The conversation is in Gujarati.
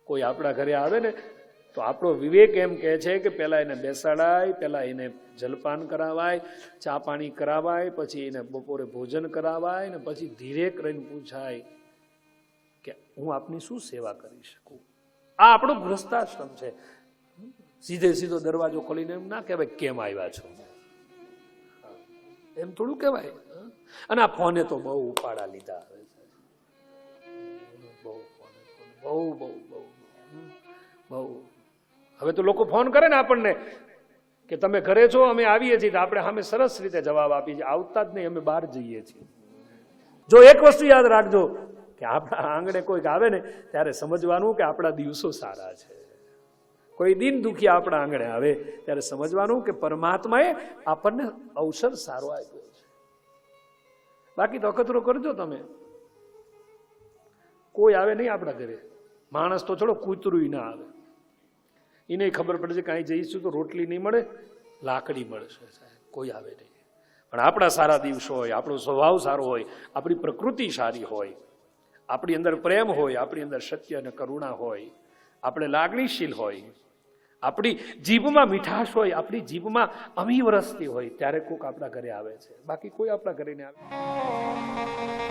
કોઈ આપણા ઘરે આવે ને તો આપણો વિવેક એમ કહે છે કે પહેલા એને બેસાડાય, પહેલા એને જલપાન કરાવાય, ચા પાણી કરાવાય, પછી એને બપોરે ભોજન કરાવાય ને પછી ધીરે કરીને પૂછાય કે હું આપની શું સેવા કરી શકું. આ આપણો ગૃહસ્થાશ્રમ છે. સીધે સીધો દરવાજો ખોલીને એમ ના કહેવાય કેમ આવ્યા છો, એમ થોડું કહેવાય. અને આ ફોને તો બહુ ઉપાડા લીધા હવે છે, બહુ બહુ બહુ બહુ બહુ. હવે તો લોકો ફોન કરે ને આપણને કે તમે ઘરે છો, અમે આવીએ છીએ, આપણે સામે સરસ રીતે જવાબ આપીએ છીએ. આવતા જ નહીં, અમે બહાર જઈએ છીએ. જો એક વસ્તુ યાદ રાખજો કે આપણા આંગણે કોઈક આવે ને ત્યારે સમજવાનું કે આપણા દિવસો સારા છે. કોઈ દિન દુખી આપણા આંગણે આવે ત્યારે સમજવાનું કે પરમાત્માએ આપણને અવસર સારો આપ્યો છે. બાકી તો અખતરો કરજો તમે. કોઈ આવે નહીં આપણા ઘરે, માણસ તો છોડો કૂતરું ના આવે, એને ખબર પડે છે કે અહીં જઈશું તો રોટલી નહીં મળે, લાકડી મળશે, કોઈ આવે નહીં. પણ આપણા સારા દિવસો હોય, આપણો સ્વભાવ સારો હોય, આપણી પ્રકૃતિ સારી હોય, આપણી અંદર પ્રેમ હોય, આપણી અંદર સત્ય અને કરુણા હોય, આપણે લાગણીશીલ હોય, આપણી જીભમાં મીઠાશ હોય, આપણી જીભમાં અમી વરસતી હોય, ત્યારે કોઈક આપણા ઘરે આવે છે. બાકી કોઈ આપણા ઘરે નહીં આવે.